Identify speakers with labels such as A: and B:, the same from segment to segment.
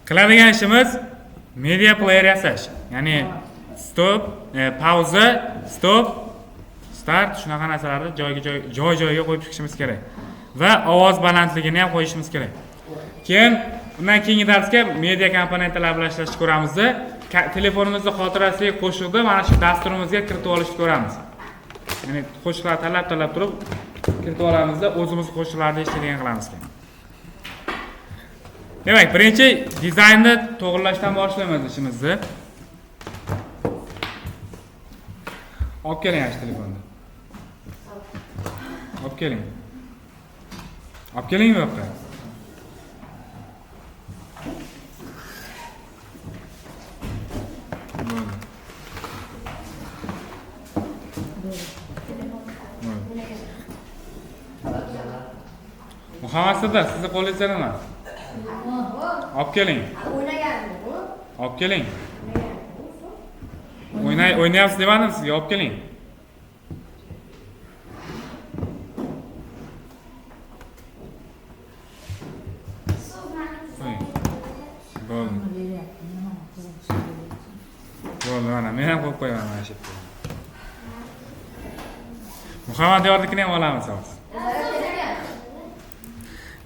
A: Qiladigan ishimiz media player yasash. Ya'ni stop, pauza, stop, start shunaqa narsalarni joy-joyiga qo'yib chiqishimiz kerak. Va ovoz balandligini ham qo'yishimiz kerak. Keyin undan keyingi darsga media komponentlar bilan ishlashni ko'ramiz. Telefonimizda xotirasiga qo'shiqni mana shu dasturimizga kiritib olishni ko'ramiz. Ya'ni qo'shiqlar tanlab turib kiritib olamizda o'zimiz qo'shiqlarni eshitadigan qilamiz. Demak, birinchi dizaynni to'g'rilashdan boshlaymiz ishimizni. Olib keling ash telefonni. Olib keling. Olib kelingmi yo'qqa? Muhammadda sizni qo'lingizda nima? Olib keling. Olib keling. O'ynayapsiz demadim sizga, olib keling. Bo'ldi, mana men ham qo'yib qo'yaman mana shu yerga. Muhammad yornikini ham olamiz hozir.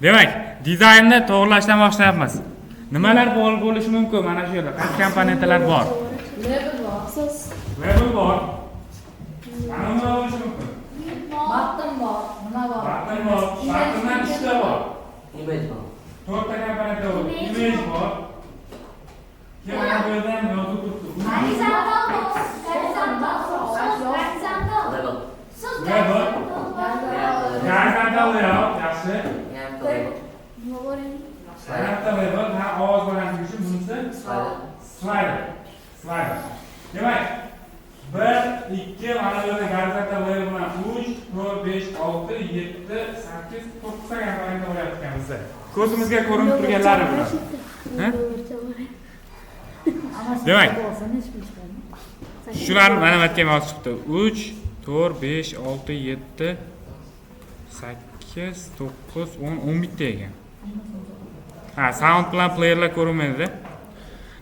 A: Demak, dizaynni to'g'rilashdan boshlayapmiz. Nimalar bo'lishi mumkin mana shu yerda? Qaysi komponentlar bor?
B: Label bor.
A: Label bor. Nima bo'lishi mumkin?
B: Button bor. Nima bor?
A: Button bor. Buttondan ikkita bor.
C: Image bor.
A: To'rtta komponent bor. Image bor. Keyin bu yerdan yozuv turibdi.
C: Label.
A: Label. Horizontal layout yaxshi. Horizontal label ha ovoz balandligi uchun bunisi slider. Demak, 1 2 mana bu yerda horizontal label bilan 3 4 5 6 7 8 9 ta komponent bo'layotgan ekanmiz. Ko'zimizga ko'rinib turganlari bilan. Demak, shularni mana bu yerga yozib chiqdi. 3 4 5 6 7 8 9 10 11 ta ekan. Ha, sound bilan playerlar ko'rinmaydi.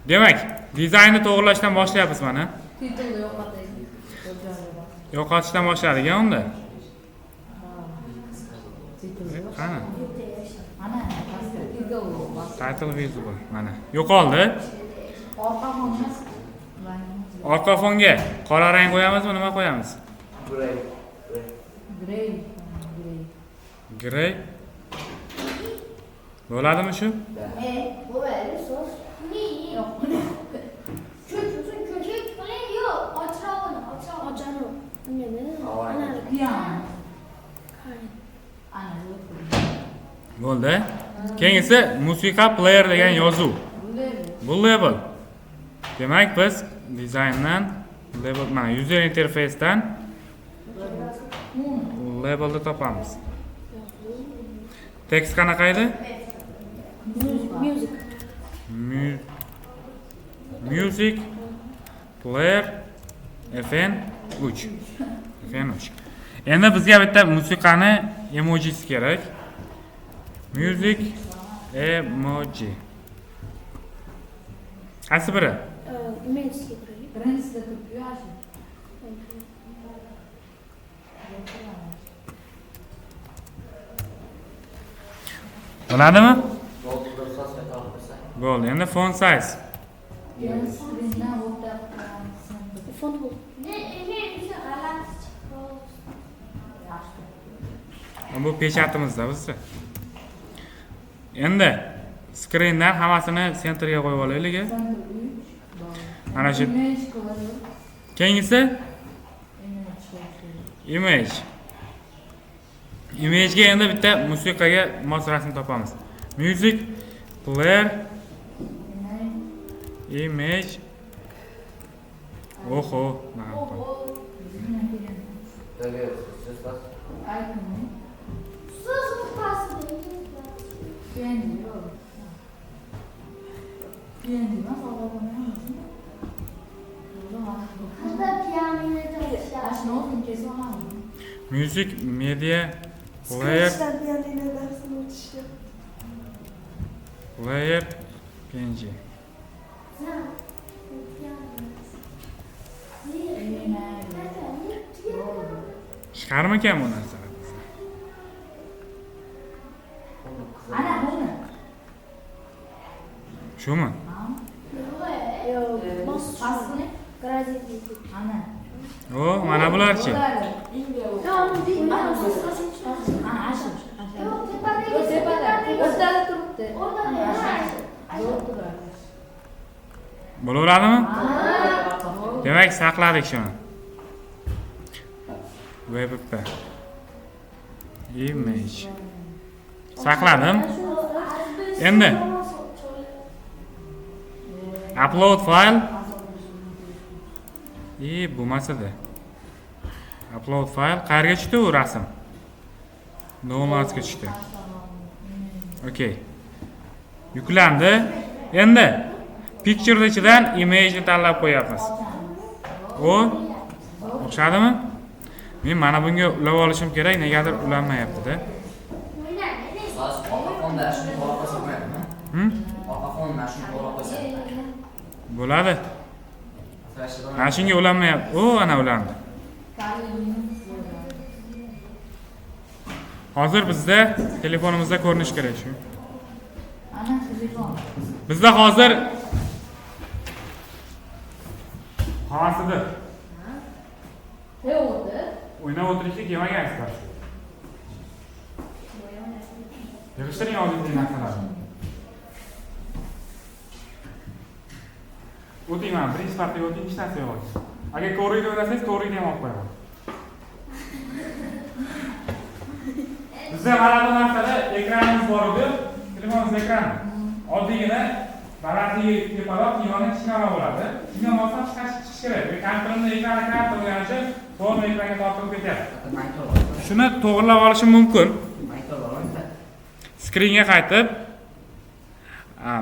A: Demak, dizaynni to'g'rilashdan boshlayapmiz mana.
B: Titlni yo'qotaylik.
A: Yo'qotishdan boshladik unda. Qani?
B: Mana,
A: Title visible mana. Yo'qoldi.
B: orqa fonga
A: Orqa fonga qora rang qo'yamizmi, nima qo'yamiz? Gray. Bo'ladimi shu?
D: Bo'ladi, so'z. Yo'q. Ko'chak bilan yo'q, ochroqni.
A: Bo'ldi. Keyingisi musiqa player degan yozuv. Bu label. Demak, biz dizayndan label mana user interface'dan labelni topamiz. Tekst qanaqa edi? Music player FN3. Endi bizga bitta musiqani emojisi kerak. Music emoji. Qaysi biri?
B: Birinchisida turib yo'ashi.
A: Bo'ladimi? Bo'ldi. Endi font size. Bu peshatimizda bizda. Endi screendan hammasini centerga qo'yib olaylik. Mana shu. Keyingisi image. Imagega endi bitta musiqaga mos rasm topamiz. Music player image. Oho, mana bu. Music media player PNG. Chiqarmikan bu narsalar?
B: Ana buni.
A: Shumi?
B: Pastini. Ana.
A: O, mana bularchi.
B: Ana ashi. Tepada turibdi.
A: Bo'laveradimi? Demak, saqladik shuni. Webpa. Image. Saqladim. Endi upload file. Bo'lmasada. Upload file qayerga tushdi u rasm? Downloadsga tushdi. Okay. Yuklandi. Endi picture ichidan image ni tanlab qo'yapmiz. O'xshadimi? Men mana bunga ulab olishim kerak, negadir ulanmayapti-da. Bo'ladi. Mana shunga ulanmayapti. Ana ulandi. Hozir bizda telefonimizda ko'rinish kerak shu.
B: Ana telefon.
A: Bizda hozir havasida
B: Teo'da.
A: o'ynab o'tirishga kelmagansizlar. Yig'ishtiring oldingi narsalarni. O'ting mana birinchi partiya o'ting, hech narsa yo'q. Agar ko'riyda o'ynasangiz, ko'riyda ham olib qo'yaman. Bizda mana bu narsada ekranimiz bor edi, telefonimiz ekrani. Oddiygina balandligi teparoq, yoni kichkina bo'ladi. Shunga mosam chiqish kerak. Kompyuterning ekrani katta bo'lgani uchun to'g'ri ekranga tortilib ketyapti. Shuni to'g'rilab olishim mumkin. Screenga qaytib,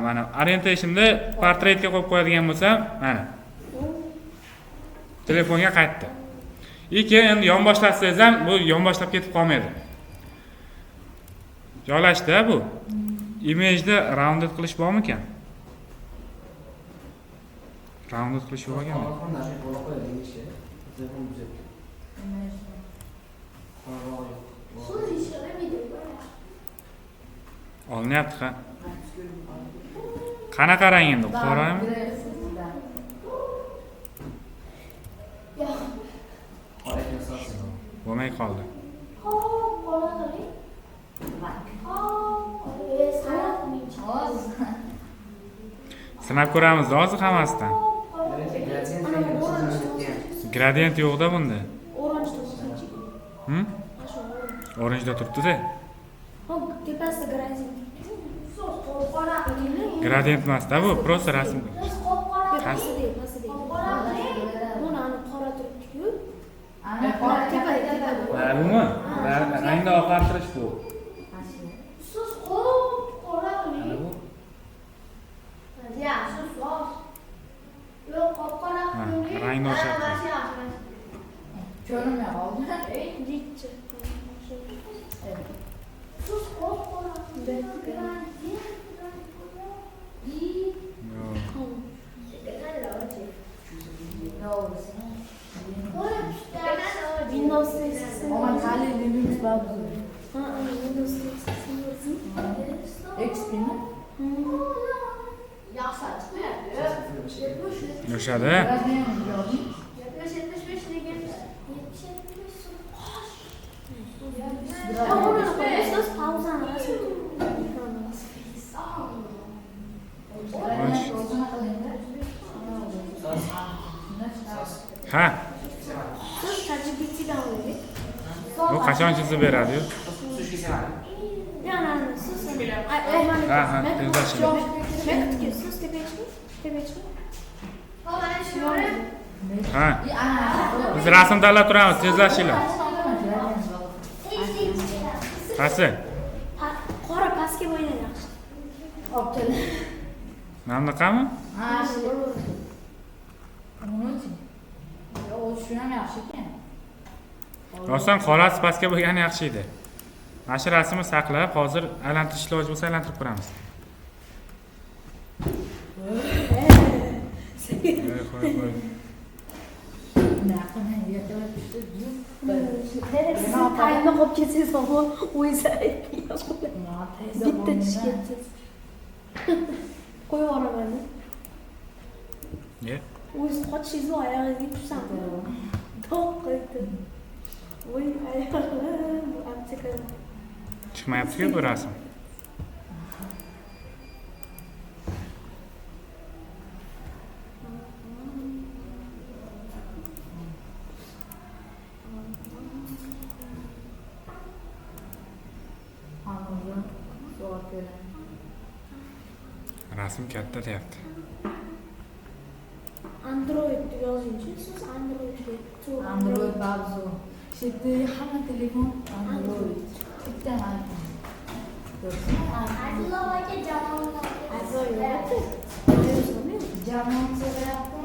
A: mana orientationda portretga qo'yib qo'yadigan bo'lsam, mana telefonga qaytdi. Keyin endi yonboshlatsangiz ham bu yonboshlab ketib qolmaydi. Joylashdi bu. Imageda rounded qilish bormi ekan? Rounded qilish yo'q ekan. Olinyapti ha. Qana qarang endi, qorami? Bo'lmay qoldi. Sinab ko'ramiz hozir hammasidan. Gradient yo'q-da bunda. Oranjda turibdi-da.
D: Tepasida gradient.
A: Gradient emas-da bu, просто rasm.
D: Pastida. Buni qora turibdi-ku.
B: Ana qora tepada.
A: Buni rangni oqartirish bu.
D: Siz qora qiling. Ya, siz yo'q, qora qiling.
A: Rangni o'xshatdi.
B: Ko'rinmay qoldi.
D: Ditchi. Siz qora Windows
B: Ama tali Linux var bu.
D: Windows
B: XP mi?
D: Yaxshi chiqmayapti.
A: Yo'shadi.
B: Biraz ne gördün?
D: 75 degan 75
A: Ha. Bu qachon chizib beradi? Ha, tezlashadi. Ha. Biz rasm tanlab turamiz, tezlashinglar. Qaysi?
D: Qora pastga bo'ynan yaxshi.
B: Optel.
A: Mana bunaqami?
B: Ha, shu. Bunchi. Yo, shuni ham yaxshi ekan.
A: Rostdan qorasi pastga bo'lgani yaxshi edi. Mana shu rasmni saqlab, hozir aylantirish iloji bo'lsa aylantirib ko'ramiz. Qo'y.
B: Naqani yerda tushdi.
D: Tayinni qolib ketsangiz ham o'ysa bitta tishgansiz. Qo'yib yuboraman.
A: Ye.
D: O'z qochishingizni oyog'ingizga tushsam. To'q qo'ydi. Voy ayollar, bu apteka.
A: Chiqmayapti-ku bu rasm.
B: Hamon soat bilan.
A: Rasm katta deyapti.
D: Android deb yozingchi, siz Androidga.
B: Android ba'zi. Şimdi hamma telefon Android. Bitta iPhone.
D: Azizlarga jamoalar.
B: Jamon so'rayapti.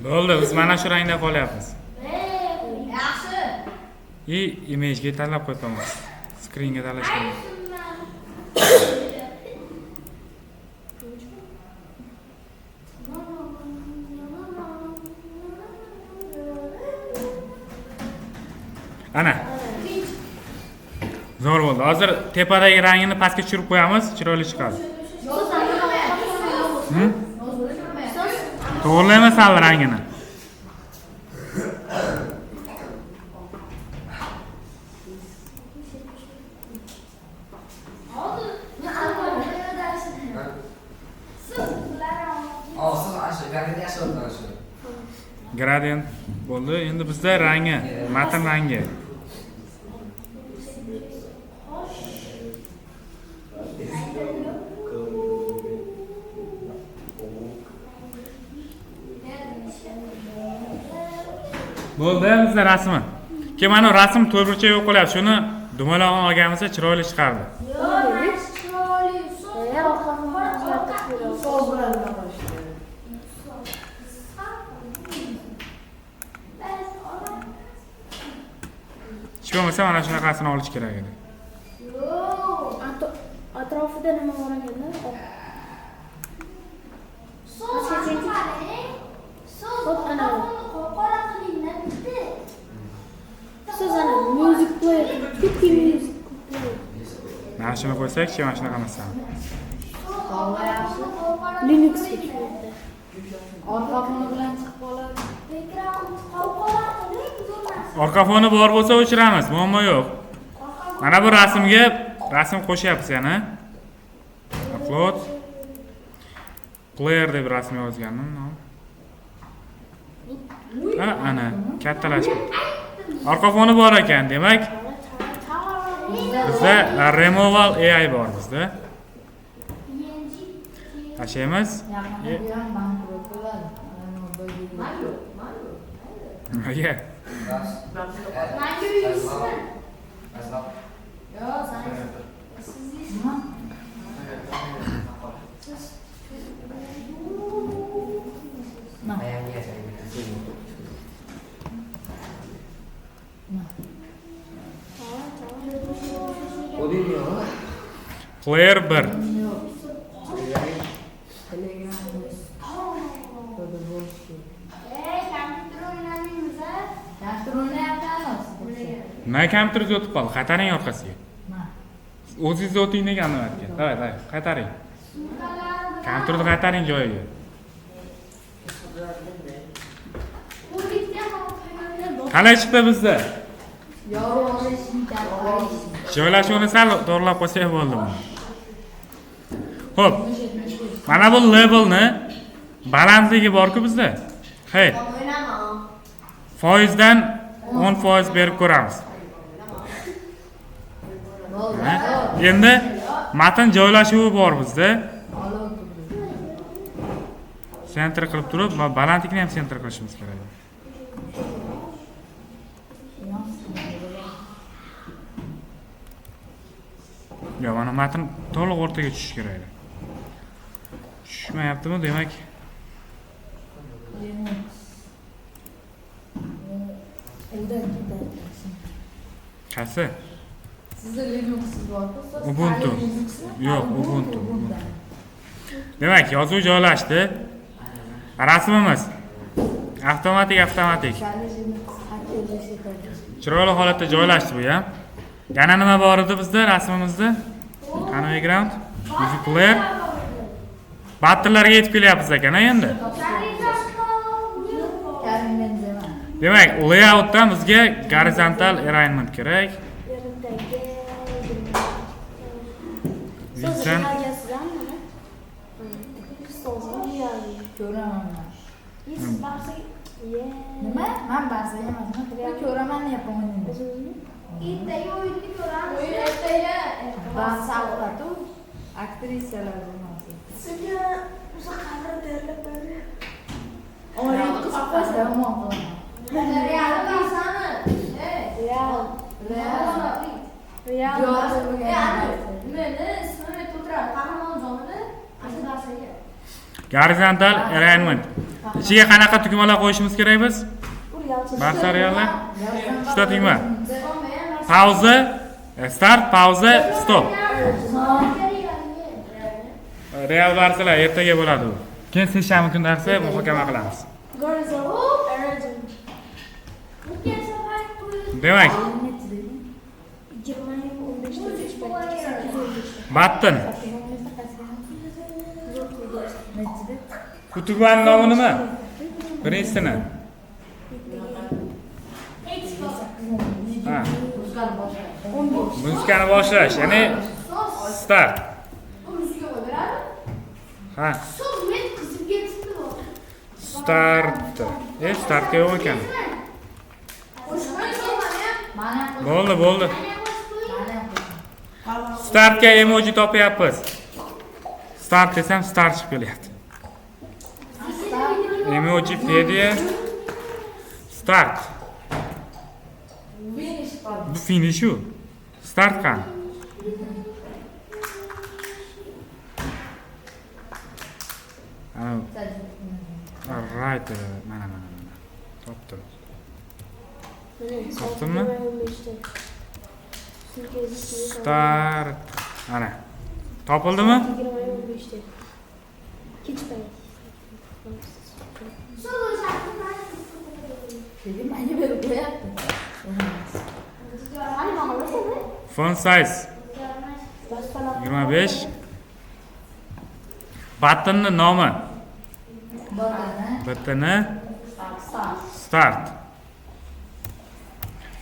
A: Bo'ldi, biz mana shu rangda qolyapmiz.
D: Yaxshi.
A: Imajga tanlab qo'yamiz. Skringa tanlash kerak. Ana. Zo'r bo'ldi. Hozir tepadagi rangini pastga tushirib qo'yamiz, chiroyli chiqadi. To'g'rilaymi sal rangini? Gradient bo'ldi. Endi bizda rangi, matn rangi. Bo'ldi, bizda rasmi. Keyin mana rasm to'rtburchak yo'q qo'yapti. Shuni dumalog'ini olganimizda chiroyli chiqardi.
B: Sol bilan boshlaydi.
A: Hech bo'lmasa mana shunaqasini olish kerak edi.
D: Atrofida nima bor ekanda? Siz ana music player, bitta music player.
A: Mana shuni qo'ysak-chi, mana shunaqa masalan.
D: Linux
B: Orqa foni bilan chiqib qoladi.
A: Orqa foni bor bo'lsa o'chiramiz, muammo yo'q. Mana bu rasmga rasm qo'shyapsiz yana. Upload. Player deb rasm yozganman. Ana, kattalashdi. Orqa foni bor ekan, demak, bizda Removal AI bor bizda. Tashlaymiz.
B: Yaqinda bilan bankrot bo'ladi.
A: Nimaga?
B: Yo'q, sen nima?
A: Player 1.
B: Telegram.
A: Nima kompyuterga o'tib qoldi? Qaytaring orqasiga. O'zingiz o'ting degandim aytgan. Davay, qaytaring. Kompyuterni qaytaring joyiga. Qalay chiqdi bizda? Joylashuvni sal to'g'rilab qo'ysak bo'ldi buni. Xo'p. Mana bu levelni balandligi bor-ku bizda. Hey. Foizdan 10% berib ko'ramiz. Endi matn joylashuvi bor bizda. Center qilib turib, balandlikni ham center qilishimiz kerak. Ya mana matn to'liq o'rtaga tushishi kerak edi. Tushmayaptimi, demak. Qaysi?
B: Sizda Linux'siz borku.
A: Ubuntu. Yo'q, Ubuntu. Demak, yozuv joylashdi. Rasmimiz avtomatik. Chiroyli holatda joylashdi bu ham. Yana nima bor edi bizda rasmimizda? Qani background, music player. Batterlarga yetib kelyapmiz ekan endi.
B: Karim Benzema.
A: Demak, layoutdan bizga horizontal alignment kerak. Vizdan
B: Ko'raman. Nima? Men barsa emasman. Ko'raman yapman endi. Barsa avlatu aktrisalar bo'lmasa. Oy, qisqasi omon qilaman. Real.
A: horizontal alignment. Ichiga qanaqa tugmalar qo'yishimiz kerak biz? Barcha reallar. Uchta tugma. Pauza, start, pauza, stop. Real barsalar ertaga bo'ladi u. Keyin seshanba kuni darsi muhokama qilamiz. Demak, button. Bu tugmaning nomi nima? Birinchisini. Ha. Muzikani boshlash, ya'ni start. Ha. Start. Startga yo'q ekan. Bo'ldi. Startga emoji topyapmiz. Start desam start chiqib kelyapti. Emojipedia. Start. Bu finish u. Start qani? Right. Mana. Topdim. Topdimmi? Start. Ana. Topildimi? Font size 25. Buttonning nomi. Buttoni start.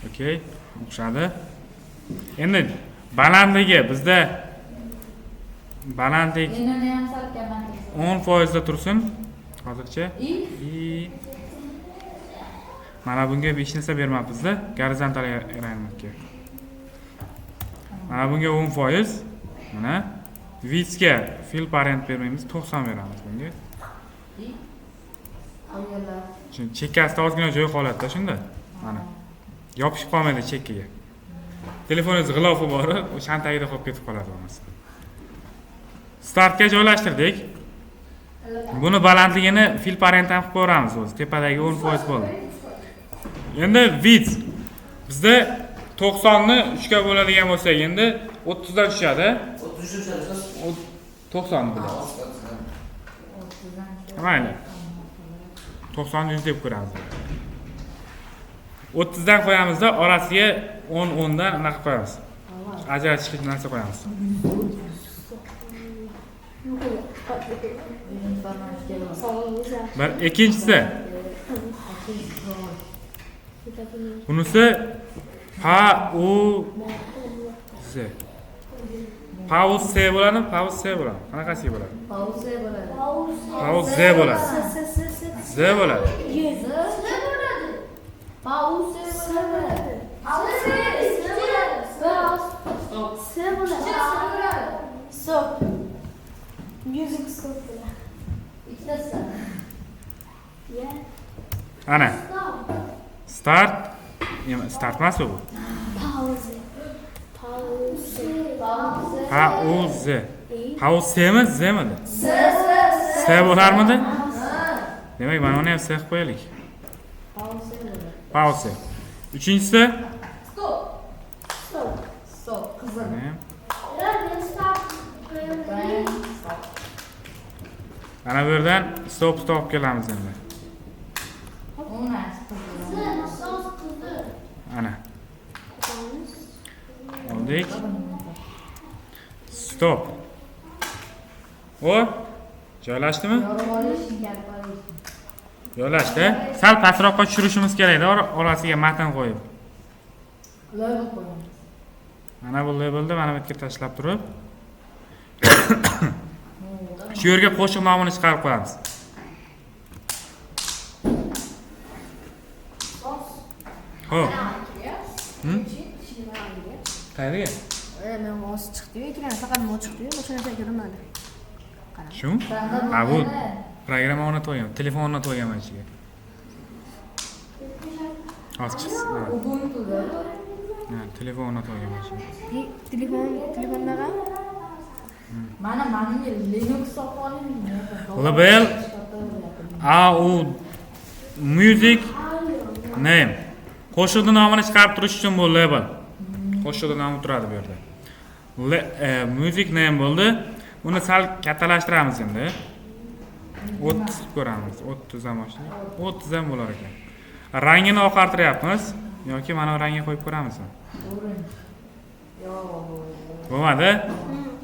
A: Okay, o'xshadi. Endi balandligi bizda balandlik 10% da tursin. Hozircha. Mana bunga hech narsa bermabmiz-da, horizontal alignmentga. Mana bunga 10%. Mana widthga fill parent bermaymiz, 90 beramiz bunga. Chekkasida ozgina joy qoladi-da shunda. Mana. Yopishib qolmaydi chekkaga. Telefoningiz g'ilofi bor, o'shan tagida qolib ketib qoladi bo'lmasa. Startga joylashtirdik. Buni balandligini fill parentdan qilib ko'ramiz o'zi. Tepadagi 10% bo'ldi. Endi width bizda 90 ni 3 ga bo'ladigan bo'lsak, endi 30 dan tushadi. 90 bilan. Mayli. 90 100 deb ko'ramiz. 30 dan qo'yamizda orasiga 10 dan anaqa qo'yamiz. Ajratishlik narsa qo'yamiz. Bir ikkinchisi. Bunisi pause. Pause bo'ladi, pause bo'ladi. Qanaqasi bo'ladi?
B: Pause bo'ladi.
A: Pause bo'ladi. Z bo'ladi.
B: Pause bo'ladi. Stop. Music stop bo'ladi. Ikkitasi.
A: Ana. Start. Start emas bu. Pause. Pauzemi, zemi? S bo'larmidi? Demak, mana uni ham S qilib qo'yaylik. Pause. Uchinchisi?
B: Stop.
A: Mana bu yerdan stop olib kelamiz endi. Ana. Oldik. Stop. O, joylashdimi? Joylashdi. Sal pastroqqa tushirishimiz kerak-da, orasiga matn qo'yib. Mana bu labelni mana bu yerga tashlab turib, shu yerga qo'shiq nomini chiqarib qo'yamiz. Xo'p. Qayerga?
D: Men voz chiqdi-yu, ekran faqat mo chiqdi-yu, o'sha narsa ko'rinmadi.
A: Shu? Ha, bu programma o'rnatib telefon o'rnatib qo'yganman ichiga. Hozir chiqsin. Ha, telefon o'rnatib qo'yganman ichiga.
D: Telefondaqa?
B: Mana Linux soqolim.
A: Label AU Music Name. Qo'shiqni nomini chiqarib turish uchun bu label. Qo'shiqni nomi turadi bu yerda. Music name bo'ldi. Uni sal kattalashtiramiz endi. 30 ko'ramiz. 30 dan boshlaylik. 30 dan bo'lar ekan. Rangini oqartiryapmiz yoki mana bu rangga qo'yib ko'ramizmi? Bo'lmadi?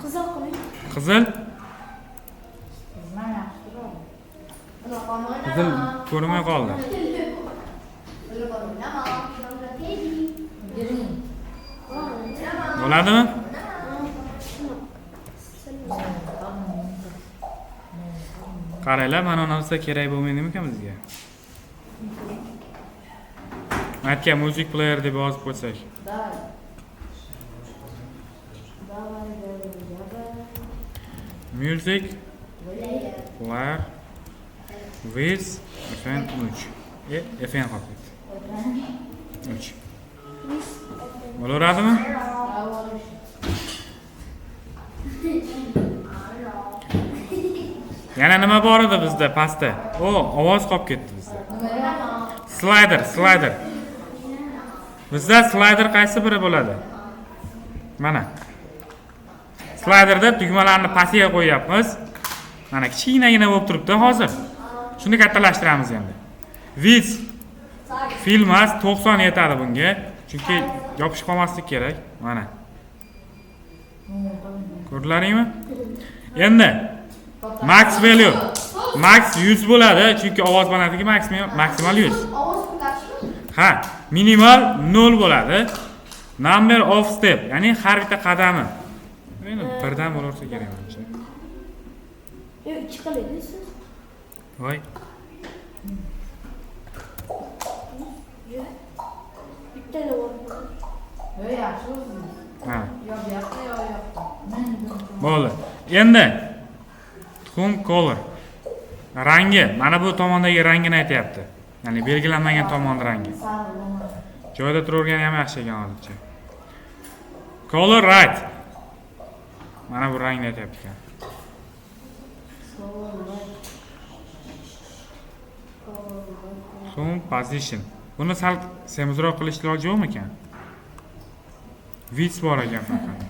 D: Qizil qiling.
A: Qizil? Qizil ko'rinmay qoldi. Bo'ladimi? Qaranglar, mana bu narsa kerak bo'lmaydimi ekan bizga? Aytgan music player deb yozib qo'ysak. Music player with FN 3. FN qoldi. 3. Bo'laveradimi? Yana nima bor edi bizda pastda? O, ovoz qolib ketdi bizda. Slider. Bizda slider qaysi biri bo'ladi? Mana. Sliderda tugmalarni pastga qo'yapmiz. Mana kichkinagina bo'lib turibdi hozir. Shuni kattalashtiramiz endi. Width filmas 90 yetadi bunga. Chunki yopishib qolmaslik kerak. Mana. Ko'rdilaringmi? Endi max value. Max 100 bo'ladi, chunki ovoz balandligi maksimal 100. Ha, minimal 0 bo'ladi. Number of step, ya'ni har bitta qadami. Mana birdan bo'larsa kerak menimcha.
D: Yo, 2 qilaylik siz.
A: Voy.
D: Bittala bor.
B: Yaxshi.
A: Ha.
B: Yo, bu yoqda, yo, bu yoqda.
A: Bo'ldi. Endi home color. Rangi, mana bu tomondagi rangini aytayapti. Ya'ni belgilanmagan tomon rangi. Joyda turavergani ham yaxshi ekan hozircha. Color right. Mana bu rangni aytayapti ekan. Home position. Buni sal semizroq qilish iloji yo'qmi ekan? Width bor ekan faqat.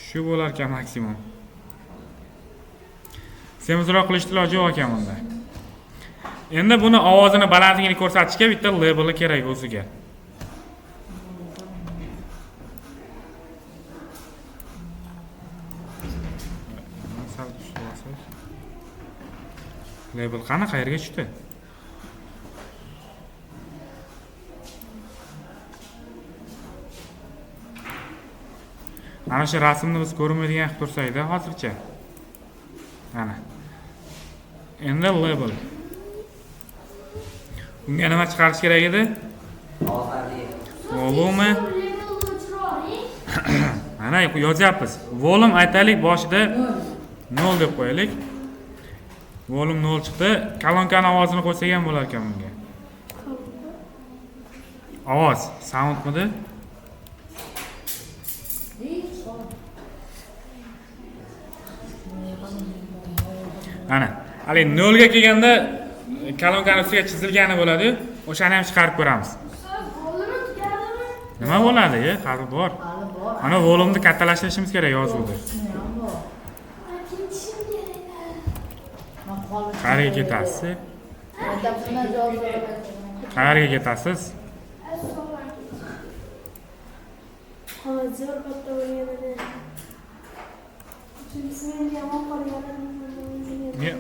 A: Shu bo'lar ekan maksimum. Semizroq qilishni iloji yo'q ekan bunda. Endi buni ovozini balandligini ko'rsatishga bitta label kerak o'ziga. Label qani, qayerga tushdi? Mana shu rasmni biz ko'rmaydigan qilib tursak-da hozircha. Mana. Endi label. Bunga nima chiqarish kerak edi? Volume. Mana yozyapmiz. Volume aytaylik boshida 0 deb qo'yaylik. Volume 0 chiqdi. Kalonkani ovozini qo'ysak ham bo'lar ekan bunga. Ovoz, soundmidi? Ana, hali 0 ga kelganda kalonkani ustiga chizilgani bo'ladi, o'shani ham chiqarib ko'ramiz. Nima bo'ladi, hali bor.
B: Hali bor.
A: Mana volumni kattalashtirishimiz kerak yozuvda.
B: Ham bor.
A: Qayerga ketasiz?
B: Maktabdan javob
A: Qayerga ketasiz?
D: Hozir katta o'rganadi. Uchinchisi yomon qolganini.
A: Ne?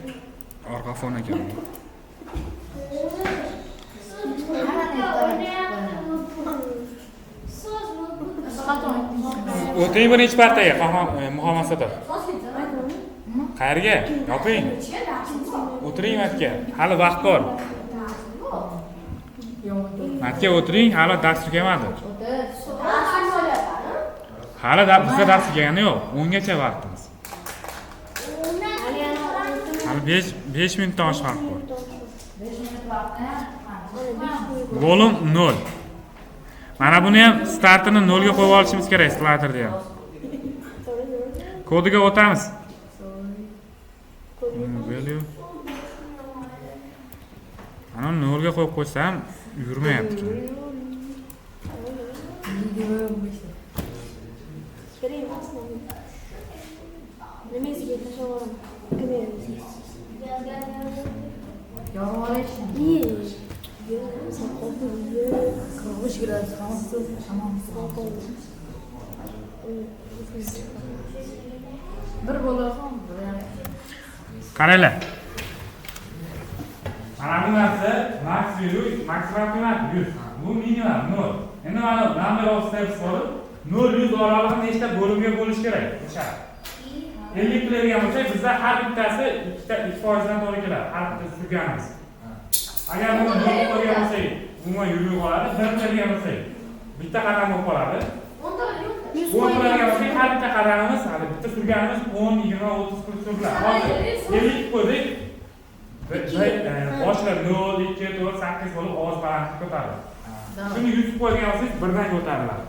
A: Orqa fon ekan. O'tiring birinchi partaga, muhomasada. Qayerga? Yoping. O'tiring matga. Hali vaqt bor. Matga o'tiring, hali dars tugamadi. Hali bizda dars tugagani yo'q. 10 gacha vaqtimiz. Hali 5 minutdan oshiq vaqt bor. Volum 0. Mana buni ham startini 0 ga qo'yib olishimiz kerak, slayderda ham. Kodiga o'tamiz. Value. Ana 0 ga qo'yib qo'ysam, yurmayapti.
B: Bir bo'larsan,
A: Qaranglar. Mana bu narsa max value, maximal qiymat 100. Bu minimal 0. Endi mana number of steps bor. 0 100 oralig'ini nechta bo'limga bo'lish kerak? O'sha. 50 qilayotgan bo'lsak, bizda har bittasi 2% dan to'g'ri keladi. Har bitta surganimiz. Agar buni 0 qo'ygan bo'lsak, umuman yurib qoladi. 1 qilayotgan bo'lsak, bitta qadam bo'lib qoladi. 10 qilayotgan bo'lsak, har bitta qadamimiz, hali bitta surganimiz 10, 20, 30 40 suriladi. Hozir 50 qo'ydik. Boshlar 0, 2, 4, 8 bo'lib ovoz balandlik ko'taradi. Shuni 100 qo'ygan bo'lsangiz birdan ko'tariladi.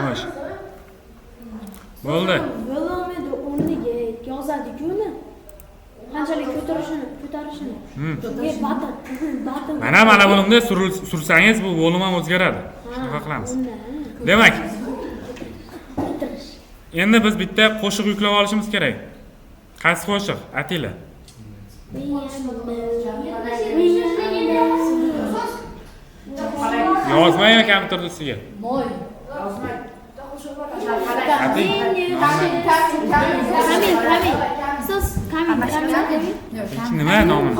A: Xo'sh. Bo'ldi.
D: Volumni o'rniga yozadi-ku uni. Qanchalik ko'tarishini. Button.
A: Mana buningda sursangiz bu volum ham o'zgaradi. Shunaqa qilamiz. Demak, endi biz bitta qo'shiq yuklab olishimiz kerak. Qaysi qo'shiq? Atila. Yozmaymi kompyuter ustiga?
B: moy.
A: Nima nomi?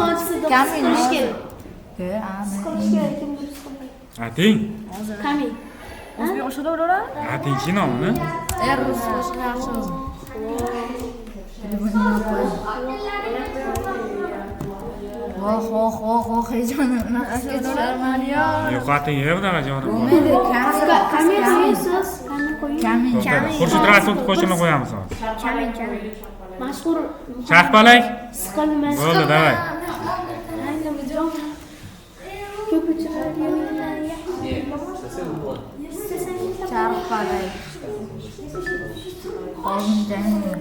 A: Ating? Atingchi nomini? Yo'qoting, bunaqa jonim bor. Xurshid Rasul qo'shini qo'yamiz hozir.
D: Mashhur
A: Charxpalak?
D: siqilmas.
A: Bo'ldi, davay.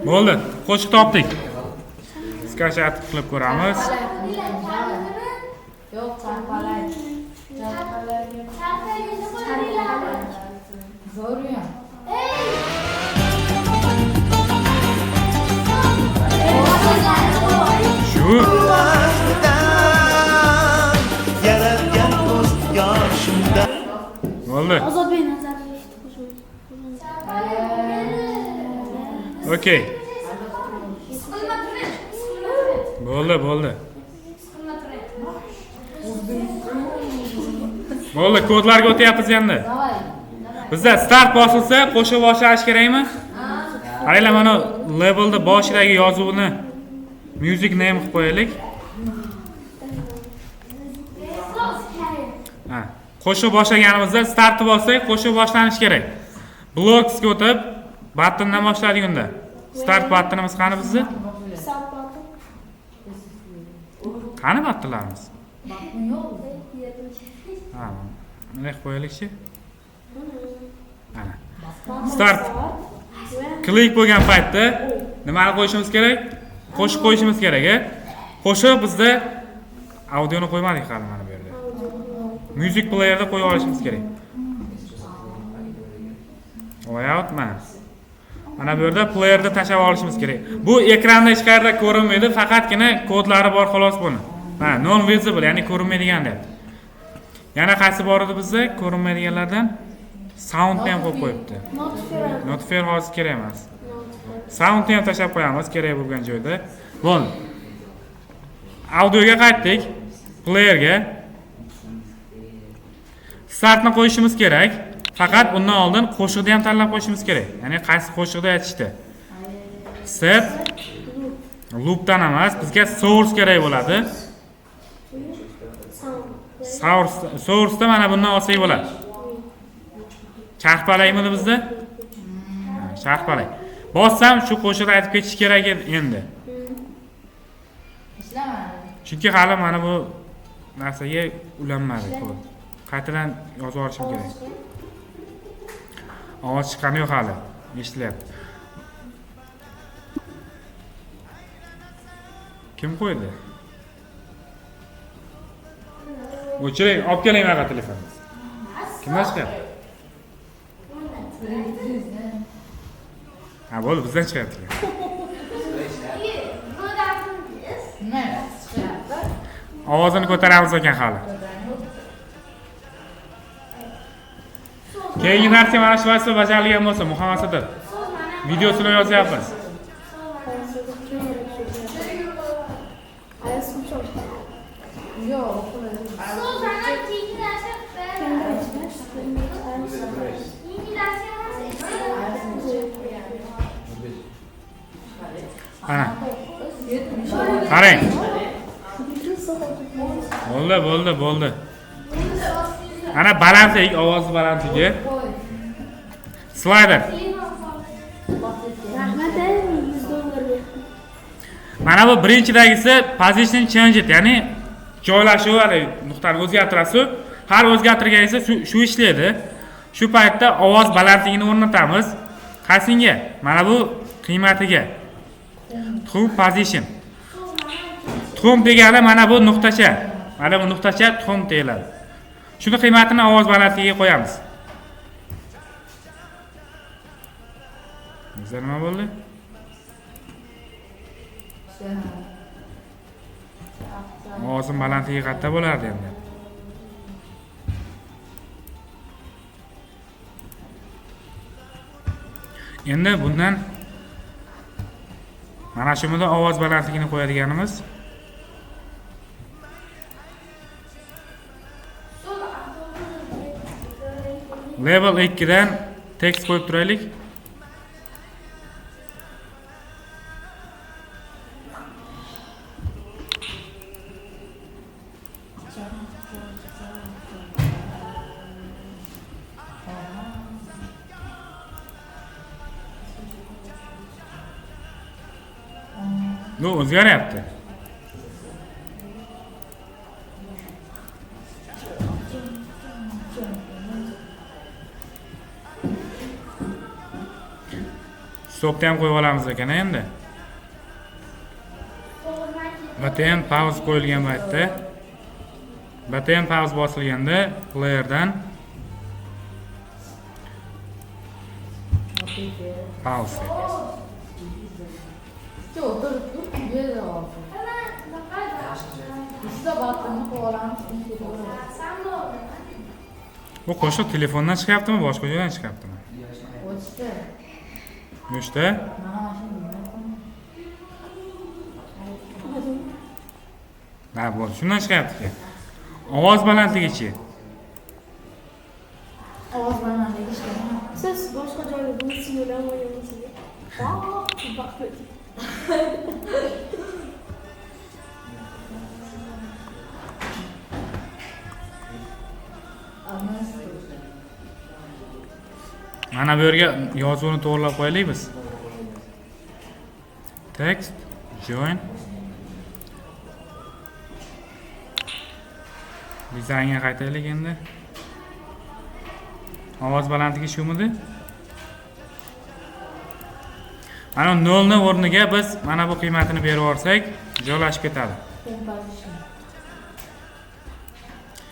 A: Bo'ldi, qo'shiq topdik. Skachat qilib ko'ramiz.
B: Yo'q, charxpalak. Zo'ryan.
A: Shu. Bo'ldi.
D: Ozodbek Nazarov eshitib
A: Okey. Bo'ldi. Bo'ldi, kodlarga o'tyapmiz endi. Bizda start bosilsa, qo'shiq boshlash kerakmi? Qaranglar, mana labelda boshidagi yozuvni music name qilib qo'yaylik. Ha, qo'shiq boshlaganimizda startni bossak, qo'shiq boshlanishi kerak. Blocksga o'tib, buttondan boshladik unda. Start buttonimiz qani bizda? Qani buttonlarimiz? Ha, mana qo'yaylikchi. Ana. Start. Klik bo'lgan paytda nimani qo'yishimiz kerak? Qo'shiq qo'yishimiz kerak, Qo'shiq bizda audioni qo'ymadik hali mana bu yerda. Music playerda qo'yib olishimiz kerak. Layout mana. Mana bu yerda playerda tashlab olishimiz kerak. Bu ekranda hech qayerda ko'rinmaydi, faqatgina kodlari bor xolos buni. Mana non visible, ya'ni ko'rinmaydigan deyapti. Yana qaysi bor edi bizda ko'rinmaydiganlardan? Soundni ham qo'yib qo'yibdi. Notifier hozir kerak emas. Soundni ham tashlab qo'yamiz kerak bo'lgan joyda. Bo'ldi. Audioga qaytdik. Playerga. Startni qo'yishimiz kerak. Faqat undan oldin qo'shiqni ham tanlab qo'yishimiz kerak. Ya'ni qaysi qo'shiqda aytishdi. Set loopdan emas, bizga source kerak bo'ladi. Source'da mana bundan olsak bo'ladi. Charxpalaymi bizda? Charxpalay. Bossam shu qo'shiqni aytib ketish kerak endi.
B: Ishlamadi.
A: Chunki hali mana bu narsaga ulanmadi. Qaytadan yozib olishim kerak. Ovoz chiqqani yo'q hali. Eshitilyapti. Kim qo'ydi? O'chiring, olib keling mana telefonni. Kim chiqyapti? Ha, bo'ldi, bizdan chiqyapti.
B: Nima chiqyapti?
A: Ovozini ko'taramiz ekan hali. Keyingi narsa mana shu vazifa bajarilgan bo'lsa, muhomasada videosini yozyapmiz.
B: Yo'q.
A: Ana. Qarang. Bo'ldi. Ana balandlik, ovoz balandligi. Slider. Mana bu birinchidagisi position change it, ya'ni joylashuv, nuqtani o'zgartirasiz. Har o'zgartirganingizda shu ishlaydi. Shu paytda ovoz balandligini o'rnatamiz. Qaysinga? Mana bu qiymatiga. True position. Tuxum degani mana bu nuqtacha. Mana bu nuqtacha tuxum deyiladi. Shuni qiymatini ovoz balandligiga qo'yamiz. Bizda nima bo'ldi? Ovozim balandligi qayerda bo'lardi endi? Endi bundan mana shu yerda ovoz balandligini qo'yadiganimiz level 2 dan tekst qo'yib turaylik. Bu o'zgaryapti. Stopni ham qo'yib olamiz ekan endi. Button pause qo'yilgan paytda, button pause bosilganda playerdan pause. Bu qo'shiq telefondan chiqyaptimi, boshqa joydan chiqyaptimi? Uchta. Ha, bo'ldi. Shundan chiqyapti. Ovoz balandligichi.
B: Ovoz balandligi ishlaydi.
D: Siz boshqa joyda buni siylamaganmisiz? Baxtli.
A: Mana bu yerga yozuvni to'g'rilab qo'yaylik biz. Text join dizaynga qaytaylik endi. Ovoz balandligi shumidi? Mana 0 ni o'rniga biz mana bu qiymatini berib olsak, joylashib ketadi.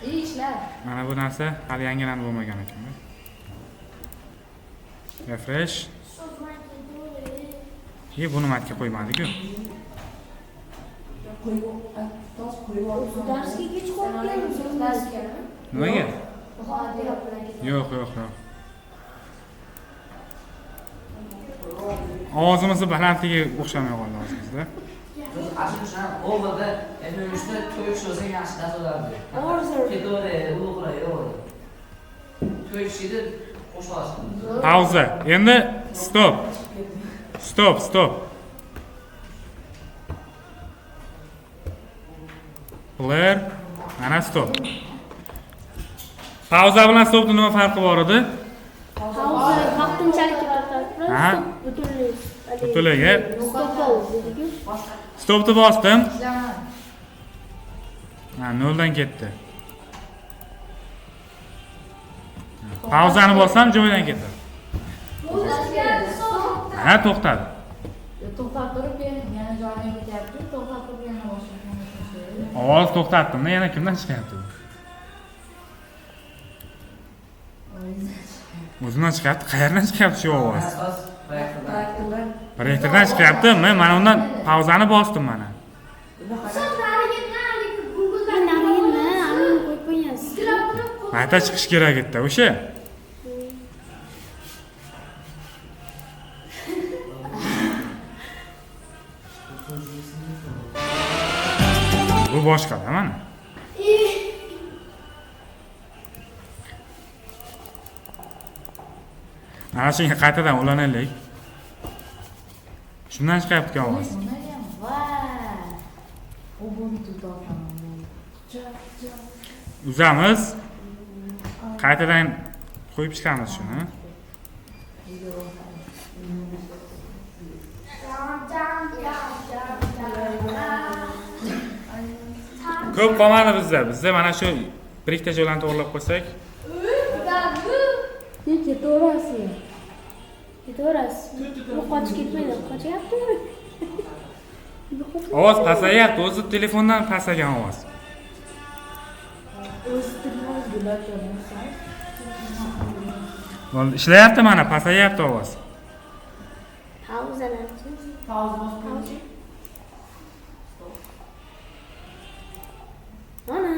B: İyi işler.
A: Mana bu narsa hali yangilanib bo'lmagan ekan. Refresh. Buni matga qo'ymadi-ku.
D: Darsga kech qolganmiz. Darsga.
A: Nimaga? Yo'q. Ovozimizni balandligiga o'xshamay qoldi o'zimizda.
C: Aslında olmadı. Önümüzde toy sözü yaşladılardı.
D: Orzer.
C: Kedore, uluklar yok. Toy şeyde koşulasın.
A: Pauza. Endi stop. Player. Mana stop. Pauza bilan stopning nima farqi bor edi?
D: Pauza vaqtinchalik to'xtatib,
A: Ha. Butunlay. Stopni bosdim. Ha, 0 dan ketdi. Pauzani bossam joydan ketadi. Ha, to'xtadi.
B: To'xtab turib, yana joyiga ketyapti. To'xtab turib yana boshlayapti.
A: Ovoz to'xtatdim, yana kimdan chiqyapti? O'zimdan chiqyapti. Qayerdan chiqyapti shu ovoz?
B: Traktorlar.
A: Proyektordan chiqyapti. Men mana undan pauzani bosdim mana. Qayta chiqish kerak edi o'sha. Bu boshqa-da mana. Mana shunga qaytadan ulanaylik. Shundan chiqyapti ovoz.
B: Vay. Ubuntu to'g'ri.
A: Uzamiz. Qaytadan qo'yib chiqamiz shuni. Ko'p qolmadi bizda. Bizda mana shu bir ikkita joylarni to'g'rilab qo'ysak.
D: Ketaverasiz. Bu qochib ketmaydi. Qochyaptimi?
A: Ovoz pasayapti. O'zi telefondan pasagan ovoz. Bo'ldi, ishlayapti mana, pasayapti ovoz.
D: Pauzalarchi.
B: Pauza.
D: Mana.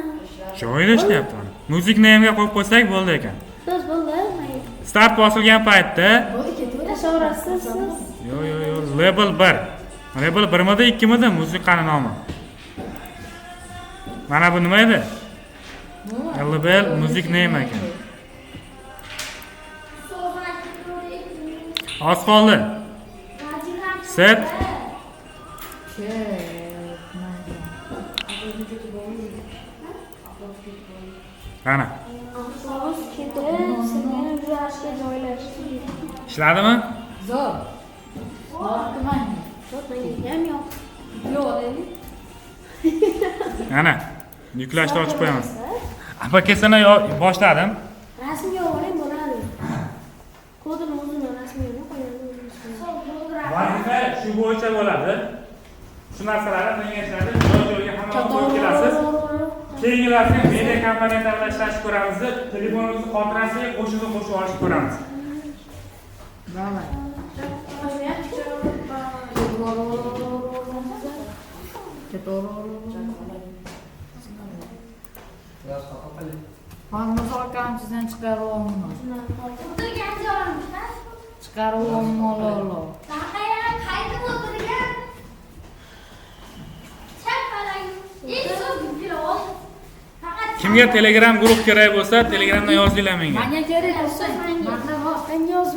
A: Joyida ishlayapti mana. Muzikni hamga qo'yib qo'ysak bo'ldi ekan.
D: So'z bo'ldi.
A: Start bosilgan paytda
D: Tashavrasiz siz.
A: Yo'q, label 1. Label 1midi, 2midi musiqaning nomi? Mana bu nima edi? Label music name ekan. Oz qoldi. Set. Qani.
D: Avtobus ketib, sizga yurashga joylashdi.
A: Ishladimi?
B: Zo'r. Vaqtman.
D: Ham yo'q.
B: Yo'q dedi.
A: Ana, yuklashni ochib qo'yamiz. Aplikasiyani boshladim.
D: Rasmga oling bo'ladi. Kodini o'zini rasmini qo'yadi.
A: Vazifa shu bo'yicha bo'ladi. Shu narsalarni menga joy-joyiga hamma qo'yib kelasiz. Keyingilarni media kompaniyalarida ishlashni ko'ramiz. Telefoningizni xotirasiga qo'shimcha qo'shib olishni ko'ramiz.
B: Давай. Parmağımızı arkamızdan çıkaralım bunu. Çıkaralım lolo.
A: Kimga Telegram guruh kerak bo'lsa, Telegramdan yozinglar menga.
B: Menga kerak bo'lsa, menga yozib